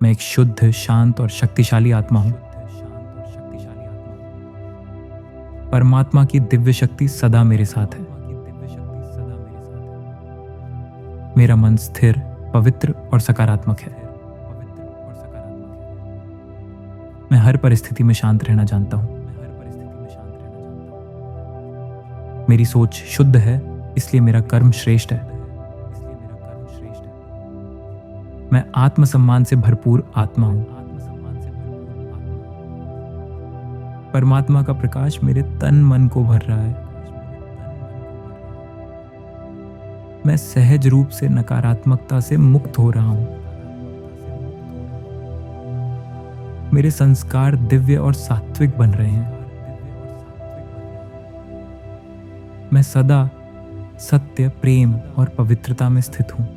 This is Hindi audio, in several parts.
मैं एक शुद्ध, शांत और शक्तिशाली आत्मा हूँ। परमात्मा की दिव्य शक्ति सदा मेरे साथ है। मेरा मन स्थिर, पवित्र और सकारात्मक है। मैं हर परिस्थिति में शांत रहना जानता हूँ। मेरी सोच शुद्ध है, इसलिए मेरा कर्म श्रेष्ठ है। मैं आत्मसम्मान से भरपूर आत्मा हूँ। परमात्मा का प्रकाश मेरे तन मन को भर रहा है। मैं सहज रूप से नकारात्मकता से मुक्त हो रहा हूँ। मेरे संस्कार दिव्य और सात्विक बन रहे हैं। मैं सदा सत्य, प्रेम और पवित्रता में स्थित हूँ।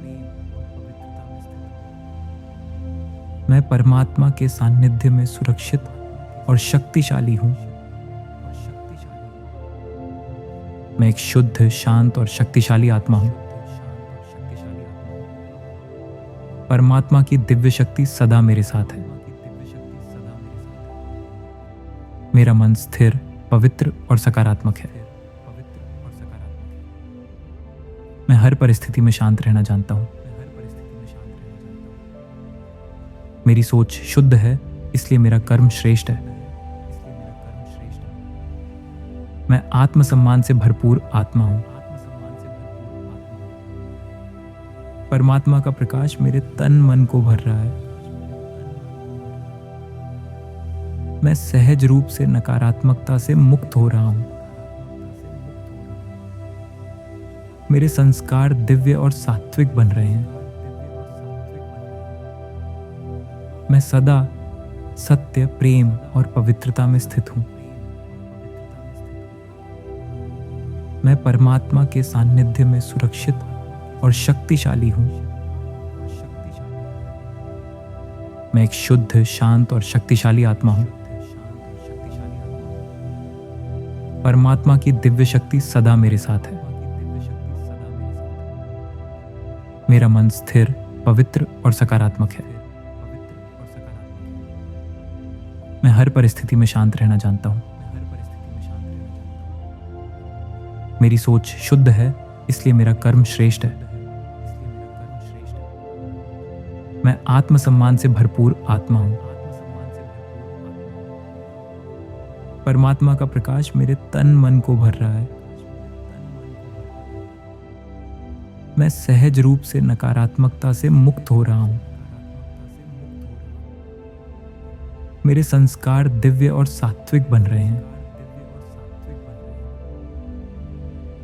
मैं परमात्मा के सानिध्य में सुरक्षित और शक्तिशाली हूँ। मैं एक शुद्ध, शांत और शक्तिशाली आत्मा हूँ। परमात्मा की दिव्य शक्ति सदा मेरे साथ है। मेरा मन स्थिर, पवित्र और सकारात्मक है। मैं हर परिस्थिति में शांत रहना जानता हूँ। मेरी सोच शुद्ध है, इसलिए मेरा कर्म श्रेष्ठ है। मैं आत्मसम्मान से भरपूर आत्मा हूँ। परमात्मा का प्रकाश मेरे तन मन को भर रहा है। मैं सहज रूप से नकारात्मकता से मुक्त हो रहा हूँ। मेरे संस्कार दिव्य और सात्विक बन रहे हैं। मैं सदा सत्य, प्रेम और पवित्रता में स्थित हूँ। मैं परमात्मा के सानिध्य में सुरक्षित और शक्तिशाली हूँ। मैं एक शुद्ध, शांत और शक्तिशाली आत्मा हूँ। परमात्मा की दिव्य शक्ति सदा मेरे साथ है। मेरा मन स्थिर, पवित्र और सकारात्मक है। मैं हर परिस्थिति में शांत रहना जानता हूँ। मेरी सोच शुद्ध है, इसलिए मेरा कर्म श्रेष्ठ है। मैं आत्मसम्मान से भरपूर आत्मा हूँ। परमात्मा का प्रकाश मेरे तन मन को भर रहा है। मैं सहज रूप से नकारात्मकता से मुक्त हो रहा हूँ। मेरे संस्कार दिव्य और सात्विक बन रहे हैं।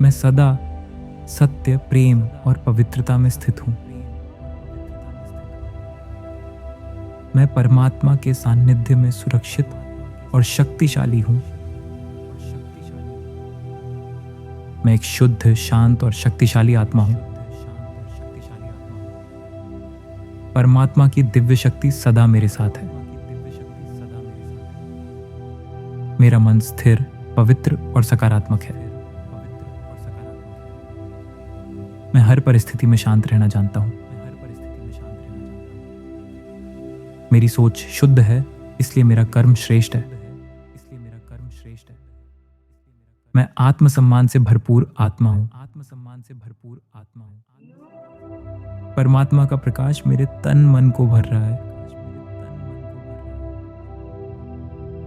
मैं सदा सत्य, प्रेम और पवित्रता में स्थित हूँ। मैं परमात्मा के सानिध्य में सुरक्षित और शक्तिशाली हूँ। मैं एक शुद्ध, शांत और शक्तिशाली आत्मा हूँ। परमात्मा की दिव्य शक्ति सदा मेरे साथ है। मेरा मन स्थिर, पवित्र और सकारात्मक है। मैं हर परिस्थिति में शांत रहना जानता हूँ। मेरी सोच शुद्ध है, इसलिए मेरा कर्म श्रेष्ठ है। मैं आत्मसम्मान से भरपूर आत्मा हूँ। परमात्मा का प्रकाश मेरे तन मन को भर रहा है।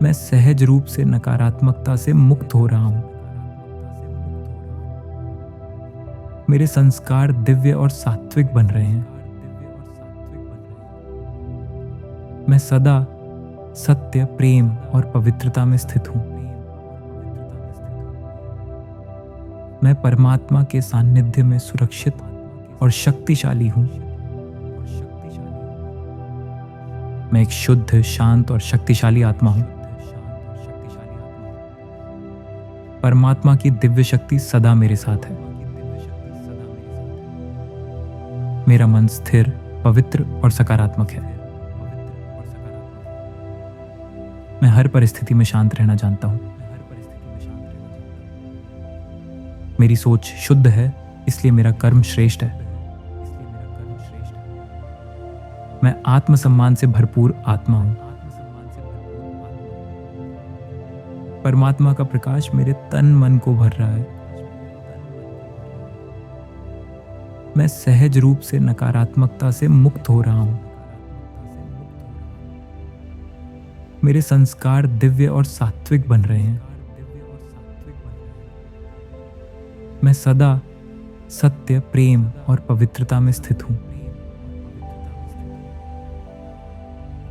मैं सहज रूप से नकारात्मकता से मुक्त हो रहा हूँ। मेरे संस्कार दिव्य और सात्विक बन रहे हैं। मैं सदा सत्य, प्रेम और पवित्रता में स्थित हूँ। मैं परमात्मा के सानिध्य में सुरक्षित और शक्तिशाली हूँ। मैं एक शुद्ध, शांत और शक्तिशाली आत्मा हूँ। परमात्मा की दिव्य शक्ति सदा मेरे साथ है। मेरा मन स्थिर, पवित्र और सकारात्मक है। मैं हर परिस्थिति में शांत रहना जानता हूँ। मेरी सोच शुद्ध है, इसलिए मेरा कर्म श्रेष्ठ है। मैं आत्मसम्मान से भरपूर आत्मा हूं। परमात्मा का प्रकाश मेरे तन मन को भर रहा है। मैं सहज रूप से नकारात्मकता से मुक्त हो रहा हूं। मेरे संस्कार दिव्य और सात्विक बन रहे हैं। मैं सदा सत्य, प्रेम और पवित्रता में स्थित हूं।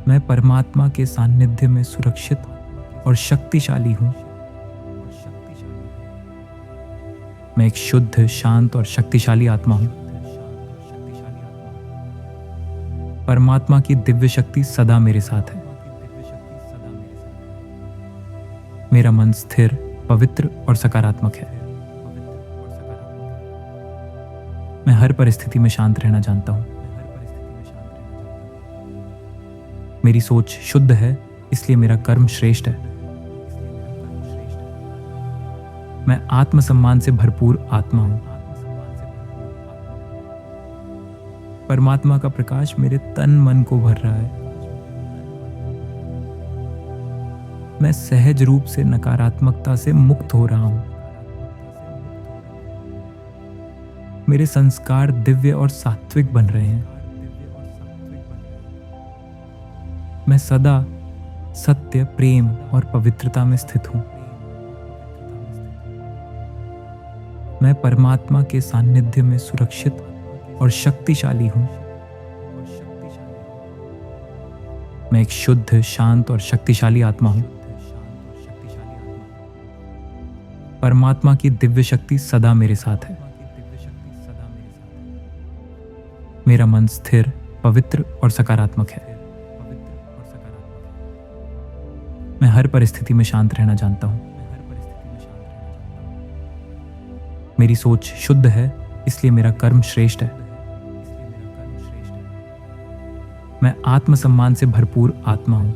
मैं परमात्मा के सानिध्य में सुरक्षित और शक्तिशाली हूं। मैं एक शुद्ध, शांत और शक्तिशाली आत्मा हूं। परमात्मा की दिव्य शक्ति सदा मेरे साथ है। मेरा मन स्थिर, पवित्र और सकारात्मक है। मैं हर परिस्थिति में शांत रहना जानता हूं। मेरी सोच शुद्ध है, इसलिए मेरा कर्म श्रेष्ठ है। मैं आत्मसम्मान से भरपूर आत्मा हूं। परमात्मा का प्रकाश मेरे तन मन को भर रहा है। मैं सहज रूप से नकारात्मकता से मुक्त हो रहा हूं। मेरे संस्कार दिव्य और सात्विक बन रहे हैं। मैं सदा सत्य, प्रेम और पवित्रता में स्थित हूं। मैं परमात्मा के सानिध्य में सुरक्षित और शक्तिशाली हूं। मैं एक शुद्ध, शांत और शक्तिशाली आत्मा हूं। परमात्मा की दिव्य शक्ति सदा मेरे साथ है। मेरा मन स्थिर, पवित्र और सकारात्मक है। मैं हर परिस्थिति में शांत रहना जानता हूं। मेरी सोच शुद्ध है, इसलिए मेरा कर्म श्रेष्ठ है। मैं आत्मसम्मान से भरपूर आत्मा हूं।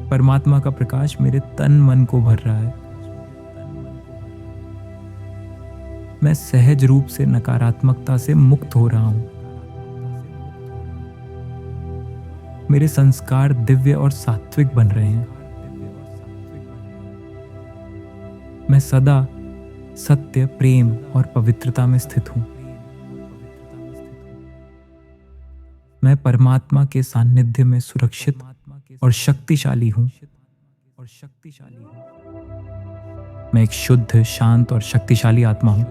परमात्मा का प्रकाश मेरे तन मन को भर रहा है। मैं सहज रूप से नकारात्मकता से मुक्त हो रहा हूं। मेरे संस्कार दिव्य और सात्विक बन रहे हैं। मैं सदा सत्य, प्रेम और पवित्रता में स्थित हूं। मैं परमात्मा के सानिध्य में सुरक्षित और शक्तिशाली हूं। मैं एक शुद्ध, शांत और शक्तिशाली आत्मा हूं।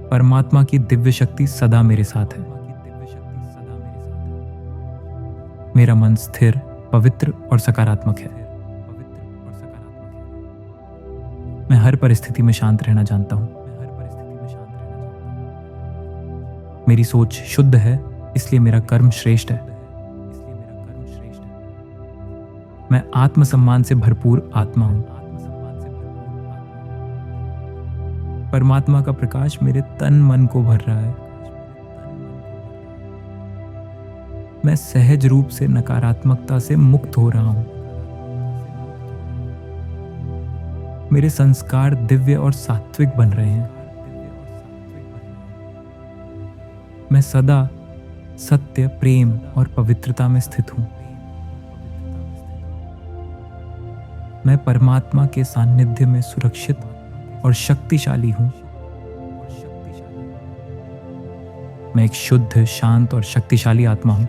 परमात्मा की दिव्य शक्ति सदा मेरे साथ है। मेरा मन स्थिर, पवित्र और सकारात्मक है। मैं हर परिस्थिति में शांत रहना जानता हूं। मेरी सोच शुद्ध है, इसलिए मेरा कर्म श्रेष्ठ है। मैं आत्मसम्मान से भरपूर आत्मा हूं। परमात्मा का प्रकाश मेरे तन मन को भर रहा है। मैं सहज रूप से नकारात्मकता से मुक्त हो रहा हूं। मेरे संस्कार दिव्य और सात्विक बन रहे हैं। मैं सदा सत्य, प्रेम और पवित्रता में स्थित हूं। मैं परमात्मा के सानिध्य में सुरक्षित और शक्तिशाली हूं। मैं एक शुद्ध, शांत और शक्तिशाली आत्मा हूं।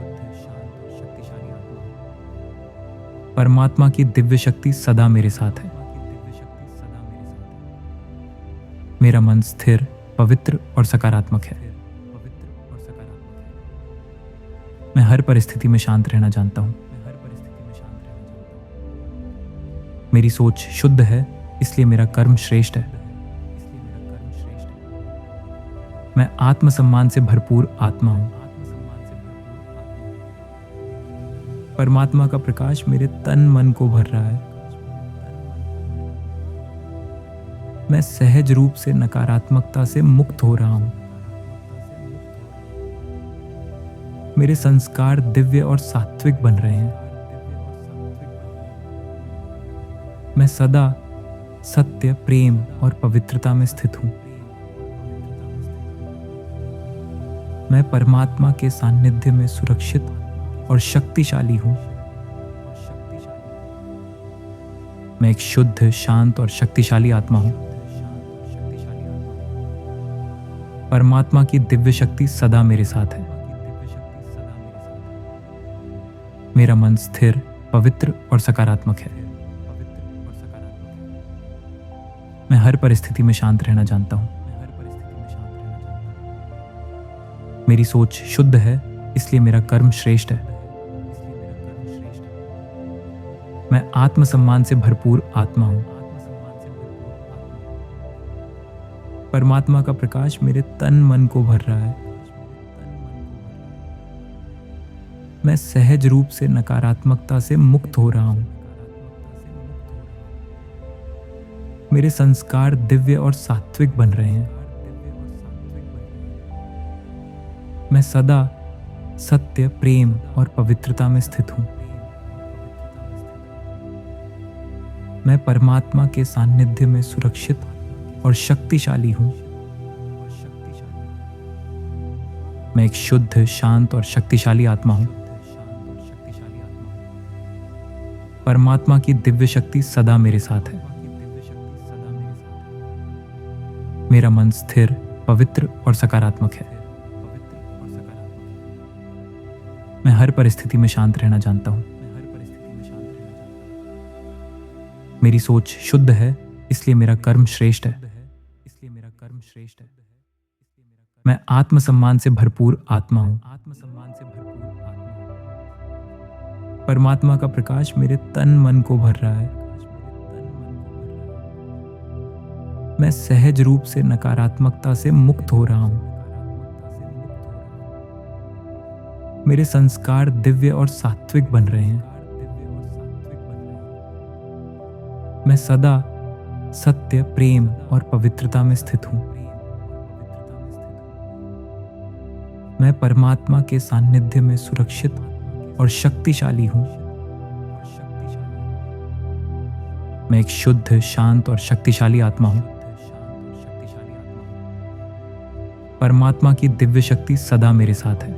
परमात्मा की दिव्य शक्ति सदा मेरे साथ है। मेरा मन स्थिर, पवित्र और सकारात्मक है। मैं हर परिस्थिति में शांत रहना जानता हूं। मेरी सोच शुद्ध है, इसलिए मेरा कर्म श्रेष्ठ है। मैं आत्मसम्मान से भरपूर आत्मा हूं। परमात्मा का प्रकाश मेरे तन मन को भर रहा है। मैं सहज रूप से नकारात्मकता से मुक्त हो रहा हूं। मेरे संस्कार दिव्य और सात्विक बन रहे हैं। मैं सदा सत्य, प्रेम और पवित्रता में स्थित हूं। मैं परमात्मा के सानिध्य में सुरक्षित और शक्तिशाली हूँ। मैं एक शुद्ध, शांत और शक्तिशाली आत्मा हूँ। परमात्मा की दिव्य शक्ति सदा मेरे साथ है। मेरा मन स्थिर, पवित्र और सकारात्मक है। मैं हर परिस्थिति में शांत रहना जानता हूँ। मेरी सोच शुद्ध है, इसलिए मेरा कर्म श्रेष्ठ है। मैं आत्मसम्मान से भरपूर आत्मा हूँ। परमात्मा का प्रकाश मेरे तन मन को भर रहा है। मैं सहज रूप से नकारात्मकता से मुक्त हो रहा हूँ। मेरे संस्कार दिव्य और सात्विक बन रहे हैं। मैं सदा सत्य, प्रेम और पवित्रता में स्थित हूँ। मैं परमात्मा के सानिध्य में सुरक्षित और शक्तिशाली हूँ। मैं एक शुद्ध, शांत और शक्तिशाली आत्मा हूँ। परमात्मा की दिव्य शक्ति सदा मेरे साथ है। मेरा मन स्थिर, पवित्र और सकारात्मक है। मैं हर परिस्थिति में शांत रहना जानता हूँ। मेरी सोच शुद्ध है, इसलिए मेरा कर्म श्रेष्ठ है। मैं आत्मसम्मान से भरपूर आत्मा हूँ। परमात्मा का प्रकाश मेरे तन मन को भर रहा है। मैं सहज रूप से नकारात्मकता से मुक्त हो रहा हूँ। मेरे संस्कार दिव्य और सात्विक बन रहे हैं। मैं सदा सत्य, प्रेम और पवित्रता में स्थित हूँ। मैं परमात्मा के सानिध्य में सुरक्षित और शक्तिशाली हूँ। मैं एक शुद्ध, शांत और शक्तिशाली आत्मा हूँ। परमात्मा की दिव्य शक्ति सदा मेरे साथ है।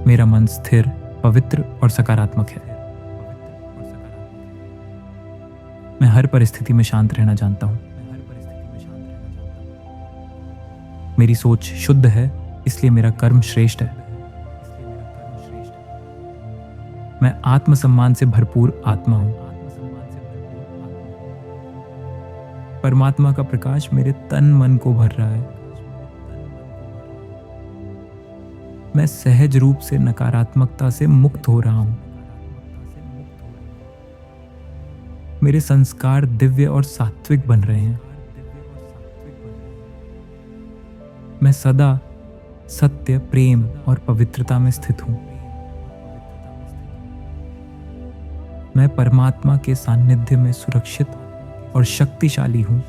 मेरा मन स्थिर, पवित्र और सकारात्मक है। मैं हर परिस्थिति में शांत रहना जानता हूँ। मेरी सोच शुद्ध है, इसलिए मेरा कर्म श्रेष्ठ है। मैं आत्मसम्मान से भरपूर आत्मा हूँ। परमात्मा का प्रकाश मेरे तन मन को भर रहा है। मैं सहज रूप से नकारात्मकता से मुक्त हो रहा हूँ। मेरे संस्कार दिव्य और सात्विक बन रहे हैं। मैं सदा सत्य, प्रेम और पवित्रता में स्थित हूँ। मैं परमात्मा के सानिध्य में सुरक्षित और शक्तिशाली हूँ।